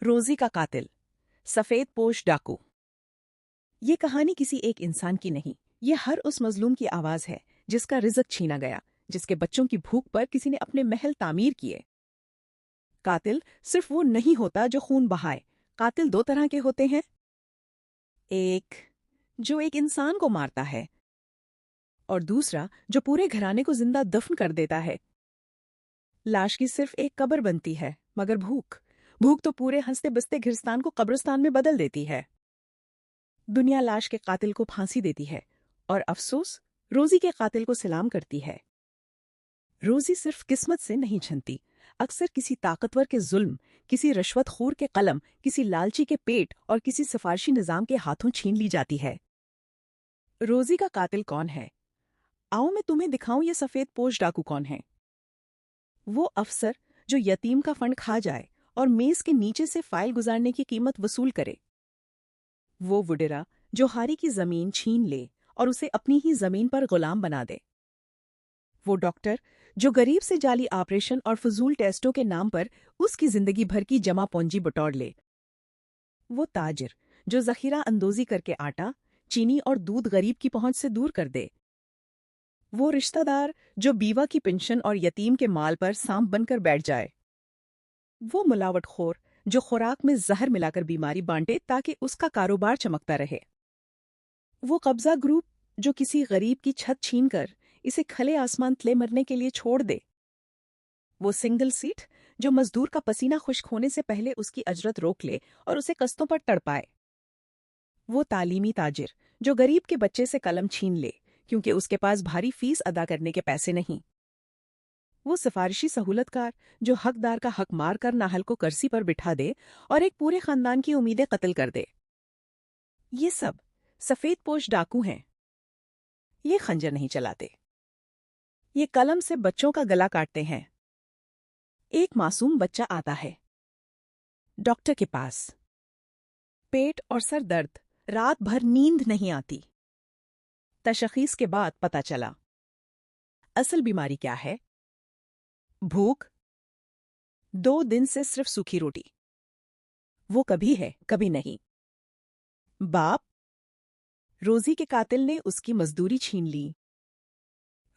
روزی کا قاتل، سفید پوش ڈاکو۔ یہ کہانی کسی ایک انسان کی نہیں، یہ ہر اس مظلوم کی آواز ہے جس کا رزق چھینا گیا، جس کے بچوں کی بھوک پر کسی نے اپنے محل تعمیر کیے۔ قاتل صرف وہ نہیں ہوتا جو خون بہائے، قاتل دو طرح کے ہوتے ہیں، ایک جو ایک انسان کو مارتا ہے اور دوسرا جو پورے گھرانے کو زندہ دفن کر دیتا ہے۔ لاش کی صرف ایک قبر بنتی ہے، مگر بھوک تو پورے ہنستے بستے گھرستان کو قبرستان میں بدل دیتی ہے۔ دنیا لاش کے قاتل کو پھانسی دیتی ہے اور افسوس روزی کے قاتل کو سلام کرتی ہے۔ روزی صرف قسمت سے نہیں چھنتی، اکثر کسی طاقتور کے ظلم، کسی رشوت خور کے قلم، کسی لالچی کے پیٹ اور کسی سفارشی نظام کے ہاتھوں چھین لی جاتی ہے۔ روزی کا قاتل کون ہے؟ آؤ میں تمہیں دکھاؤں یہ سفید پوش ڈاکو کون ہے۔ وہ افسر جو یتیم کا فنڈ کھا جائے اور میز کے نیچے سے فائل گزارنے کی قیمت وصول کرے۔ وہ وڈیرا جو ہاری کی زمین چھین لے اور اسے اپنی ہی زمین پر غلام بنا دے۔ وہ ڈاکٹر جو غریب سے جعلی آپریشن اور فضول ٹیسٹوں کے نام پر اس کی زندگی بھر کی جمع پونجی بٹور لے۔ وہ تاجر جو ذخیرہ اندوزی کر کے آٹا، چینی اور دودھ غریب کی پہنچ سے دور کر دے۔ وہ رشتہ دار جو بیوہ کی پنشن اور یتیم کے مال پر سانپ بن کر بیٹھ جائے۔ وہ ملاوٹ خور جو خوراک میں زہر ملا کر بیماری بانٹے تاکہ اس کا کاروبار چمکتا رہے۔ وہ قبضہ گروپ جو کسی غریب کی چھت چھین کر اسے کھلے آسمان تلے مرنے کے لیے چھوڑ دے۔ وہ سنگل سیٹ جو مزدور کا پسینہ خشک ہونے سے پہلے اس کی اجرت روک لے اور اسے قسطوں پر تڑپائے۔ وہ تعلیمی تاجر جو غریب کے بچے سے قلم چھین لے کیونکہ اس کے پاس بھاری فیس ادا کرنے کے پیسے نہیں۔ وہ سفارشی سہولت کار جو حقدار کا حق مار کر نااہل کو کرسی پر بٹھا دے اور ایک پورے خاندان کی امیدیں قتل کر دے۔ یہ سب سفید پوش ڈاکو ہیں۔ یہ خنجر نہیں چلاتے، یہ قلم سے بچوں کا گلا کاٹتے ہیں۔ ایک معصوم بچہ آتا ہے ڈاکٹر کے پاس، پیٹ اور سر درد، رات بھر نیند نہیں آتی۔ تشخیص کے بعد پتہ چلا اصل بیماری کیا ہے؟ بھوک، 2 دن سے صرف سوکھی روٹی۔ وہ کبھی ہے کبھی نہیں۔ باپ، روزی کے قاتل نے اس کی مزدوری چھین لی۔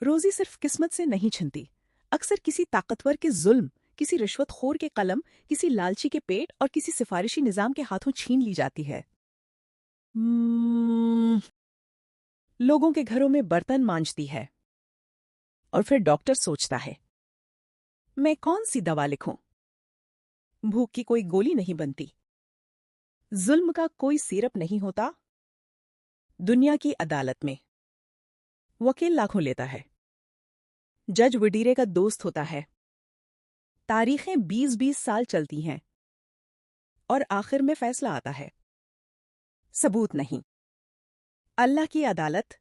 روزی صرف قسمت سے نہیں چھنتی، اکثر کسی طاقتور کے ظلم، کسی رشوت خور کے قلم، کسی لالچی کے پیٹ اور کسی سفارشی نظام کے ہاتھوں چھین لی جاتی ہے۔ لوگوں کے گھروں میں برتن مانجتی ہے اور پھر ڈاکٹر سوچتا ہے میں کون سی دوا لکھوں؟ بھوک کی کوئی گولی نہیں بنتی، ظلم کا کوئی سیرپ نہیں ہوتا۔ دنیا کی عدالت میں وکیل لاکھوں لیتا ہے، جج وڈیرے کا دوست ہوتا ہے، تاریخیں 20-20 سال چلتی ہیں اور آخر میں فیصلہ آتا ہے، ثبوت نہیں۔ اللہ کی عدالت،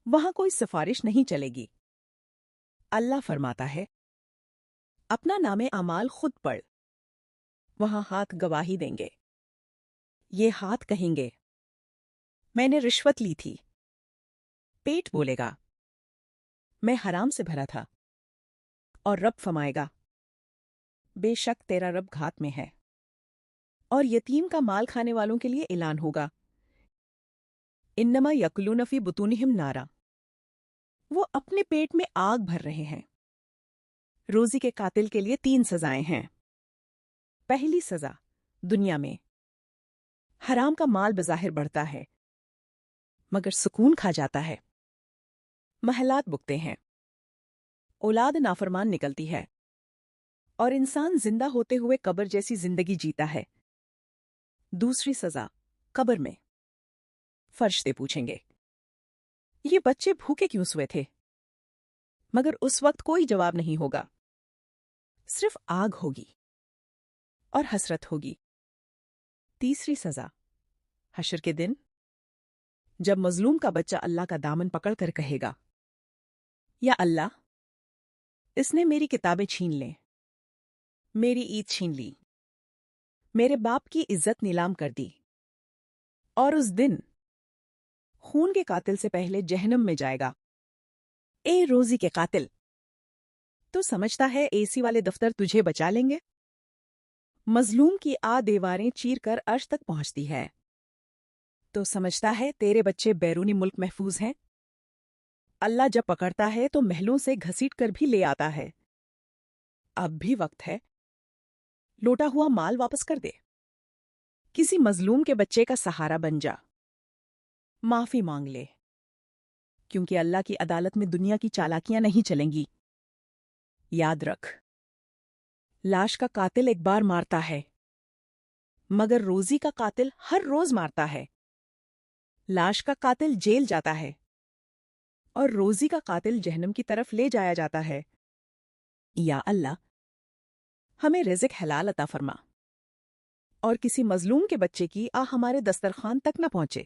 وہاں کوئی سفارش نہیں چلے گی۔ اللہ فرماتا ہے اپنا نام اعمال خود پڑھ، وہاں ہاتھ گواہی دیں گے۔ یہ ہاتھ کہیں گے میں نے رشوت لی تھی، پیٹ بولے گا میں حرام سے بھرا تھا، اور رب فرمائے گا بے شک تیرا رب گھات میں ہے۔ اور یتیم کا مال کھانے والوں کے لیے اعلان ہوگا انما یاکلون فی بطونہم نارا، وہ اپنے پیٹ میں آگ بھر رہے ہیں۔ روزی کے قاتل کے لیے 3 سزائیں ہیں۔ پہلی سزا دنیا میں، حرام کا مال بظاہر بڑھتا ہے مگر سکون کھا جاتا ہے، محلات بکتے ہیں، اولاد نافرمان نکلتی ہے اور انسان زندہ ہوتے ہوئے قبر جیسی زندگی جیتا ہے۔ دوسری سزا قبر میں، فرشتے پوچھیں گے یہ بچے بھوکے کیوں سوئے تھے؟ مگر اس وقت کوئی جواب نہیں ہوگا، صرف آگ ہوگی اور حسرت ہوگی۔ تیسری سزا حشر کے دن، جب مظلوم کا بچہ اللہ کا دامن پکڑ کر کہے گا یا اللہ، اس نے میری کتابیں چھین لیں، میری عید چھین لی، میرے باپ کی عزت نیلام کر دی، اور اس دن خون کے قاتل سے پہلے جہنم میں جائے گا۔ اے روزی کے قاتل، تو سمجھتا ہے اے سی والے دفتر تجھے بچا لیں گے؟ مظلوم کی دیواریں چیر کر عرش تک پہنچتی ہے تو سمجھتا ہے تیرے بچے بیرونی ملک محفوظ ہیں۔ اللہ جب پکڑتا ہے تو محلوں سے گھسیٹ کر بھی لے آتا ہے۔ اب بھی وقت ہے، لوٹا ہوا مال واپس کر دے۔ کسی مظلوم کے بچے کا سہارا بن جا، معافی مانگ لے، کیونکہ اللہ کی عدالت میں دنیا کی چالاکیاں نہیں چلیں گی۔ یاد رکھ، لاش کا قاتل ایک بار مارتا ہے، مگر روزی کا قاتل ہر روز مارتا ہے۔ لاش کا قاتل جیل جاتا ہے اور روزی کا قاتل جہنم کی طرف لے جایا جاتا ہے۔ یا اللہ، ہمیں رزق حلال عطا فرما اور کسی مظلوم کے بچے کی ہمارے دسترخوان تک نہ پہنچے۔